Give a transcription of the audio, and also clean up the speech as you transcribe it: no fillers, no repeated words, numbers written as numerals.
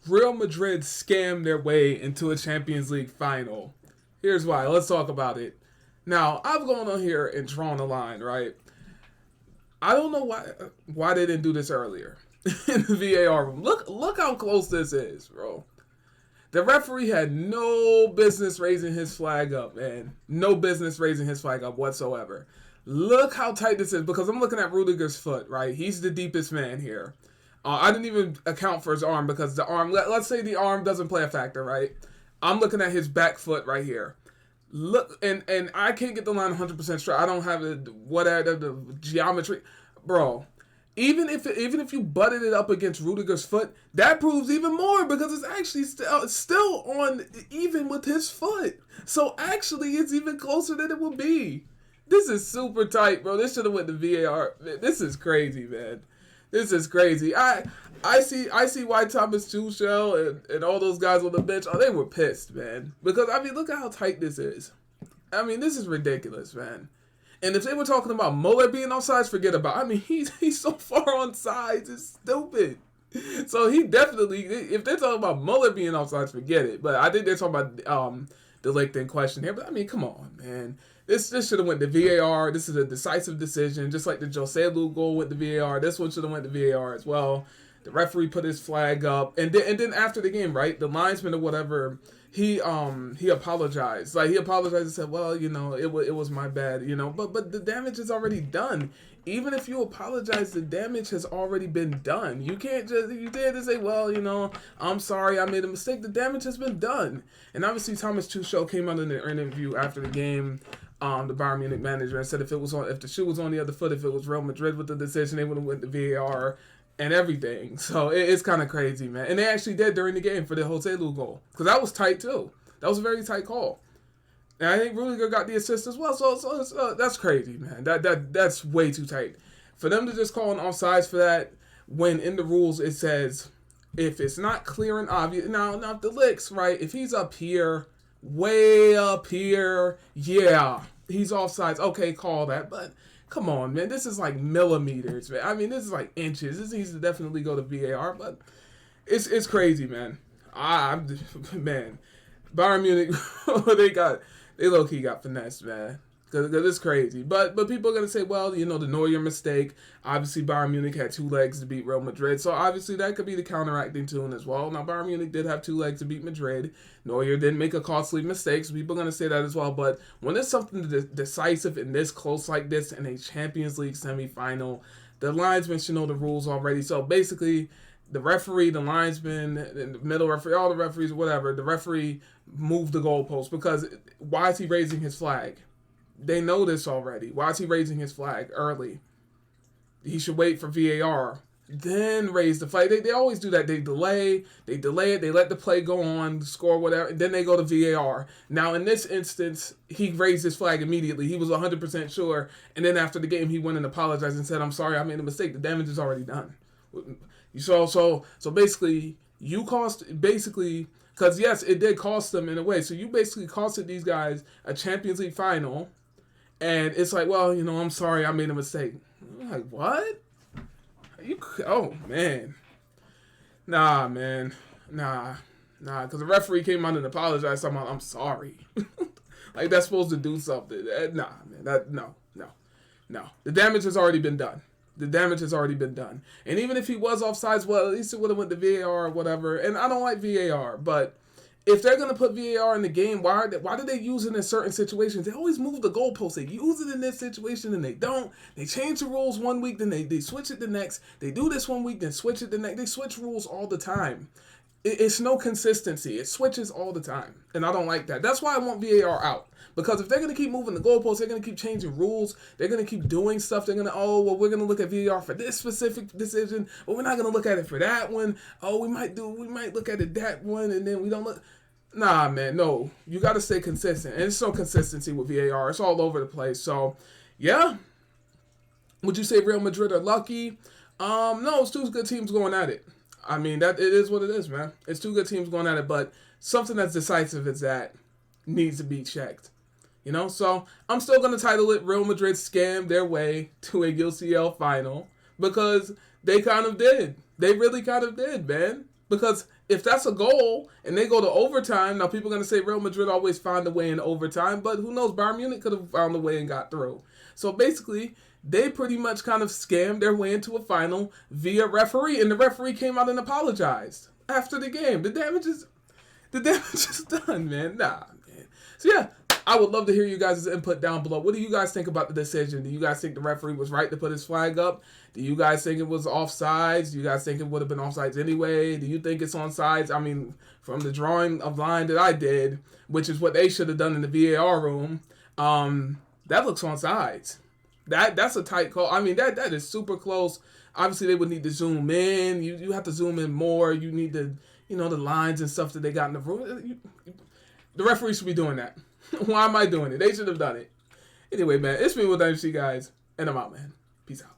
Real Madrid scammed their way into a Champions League final. Here's why. Let's talk about it. Now, I've gone on here and drawn a line, right? I don't know why they didn't do this earlier in the VAR room. Look how close this is, bro. The referee had no business raising his flag up, man. No business raising his flag up whatsoever. Look how tight this is, because I'm looking at Rudiger's foot, right? He's the deepest man here. I didn't even account for his arm, because the arm, let's say the arm doesn't play a factor, right? I'm looking at his back foot right here. Look, and I can't get the line 100% straight. I don't have the geometry, bro. Even if you butted it up against Rudiger's foot, that proves even more, because it's actually still on even with his foot. So actually, it's even closer than it would be. This is super tight, bro. This should have went to VAR. This is crazy, man. This is crazy. I see why Thomas Tuchel and all those guys on the bench, they were pissed, man. Because, I mean, look at how tight this is. I mean, this is ridiculous, man. And if they were talking about Muller being on sides, forget about it. I mean, he's so far on sides, it's stupid. So he definitely, if they're talking about Muller being on sides, forget it. But I think they're talking about the length in question here. But I mean, come on, man. This should have went to VAR. This is a decisive decision, just like the Joselu goal went to VAR. This one should have went to VAR as well. The referee put his flag up, and then after the game, right, the linesman or whatever, he apologized. Like, he apologized and said, well, you know, it was my bad, you know. But the damage is already done. Even if you apologize, the damage has already been done. You can't you did to say, well, you know, I'm sorry, I made a mistake. The damage has been done. And obviously, Thomas Tuchel came out in the interview after the game, the Bayern Munich manager, and said if the shoe was on the other foot, if it was Real Madrid with the decision, they would have went to VAR and everything. So it's kind of crazy, man. And they actually did during the game for the Joselu goal, because that was tight too. That was a very tight call. And I think Rudiger got the assist as well. So that's crazy, man. That's way too tight for them to just call an offsides for that, when in the rules it says if it's not clear and obvious. Now if the licks, right, if he's up here, way up here, yeah, he's offsides. Okay, call that. But come on, man, this is like millimeters, man. I mean, this is like inches. This needs to definitely go to VAR, but it's crazy, man. Man, Bayern Munich, they low key got finessed, man. Because it's crazy. But people are going to say, well, you know, the Neuer mistake. Obviously, Bayern Munich had 2 legs to beat Real Madrid. So, obviously, that could be the counteracting tune as well. Now, Bayern Munich did have 2 legs to beat Madrid. Neuer didn't make a costly mistake. So, people are going to say that as well. But when there's something decisive and this close like this in a Champions League semifinal, the linesman should know the rules already. So, basically, the referee, the linesman, the middle referee, all the referees, whatever, the referee moved the goalpost. Because why is he raising his flag? They know this already. Why is he raising his flag early? He should wait for VAR, then raise the flag. They always do that. They delay it, they let the play go on, score whatever, and then they go to VAR. Now, in this instance, he raised his flag immediately. He was 100% sure, and then after the game, he went and apologized and said, I'm sorry, I made a mistake. The damage is already done. So basically, because yes, it did cost them in a way. So you basically costed these guys a Champions League final. And it's like, well, you know, I'm sorry, I made a mistake. I'm like, what? Oh, man. Nah, man. Nah. Because the referee came out and apologized. I'm sorry. Like, that's supposed to do something. Nah, man. No. The damage has already been done. And even if he was offsides, well, at least it would have went to VAR or whatever. And I don't like VAR, but if they're going to put VAR in the game, why do they use it in certain situations? They always move the goalposts. They use it in this situation and they don't. They change the rules one week, then they switch it the next. They do this one week, then switch it the next. They switch rules all the time. It's no consistency. It switches all the time. And I don't like that. That's why I want VAR out. Because if they're going to keep moving the goalposts, they're going to keep changing rules, they're going to keep doing stuff, they're going to, we're going to look at VAR for this specific decision, but we're not going to look at it for that one. We might look at it that one, and then we don't look. Nah, man, no. You got to stay consistent. And it's no consistency with VAR. It's all over the place. So, yeah. Would you say Real Madrid are lucky? No, it's 2 good teams going at it. I mean, that it is what it is, man. It's 2 good teams going at it, but something that's decisive is that needs to be checked. You know, so I'm still going to title it Real Madrid scammed their way to a UCL final, because they kind of did. They really kind of did, man. Because if that's a goal and they go to overtime, now people are going to say Real Madrid always find a way in overtime, but who knows? Bayern Munich could have found a way and got through. So basically, they pretty much kind of scammed their way into a final via referee, and the referee came out and apologized after the game. The damage is done, man. Nah, man. So yeah, I would love to hear you guys' input down below. What do you guys think about the decision? Do you guys think the referee was right to put his flag up? Do you guys think it was offsides? Do you guys think it would have been offsides anyway? Do you think it's onside? I mean, from the drawing of line that I did, which is what they should have done in the VAR room, that looks onside. That's a tight call. I mean, that is super close. Obviously, they would need to zoom in. You have to zoom in more. You need to, the lines and stuff that they got in the room. The referee should be doing that. Why am I doing it? They should have done it. Anyway, man, it's me with MC, guys, and I'm out, man. Peace out.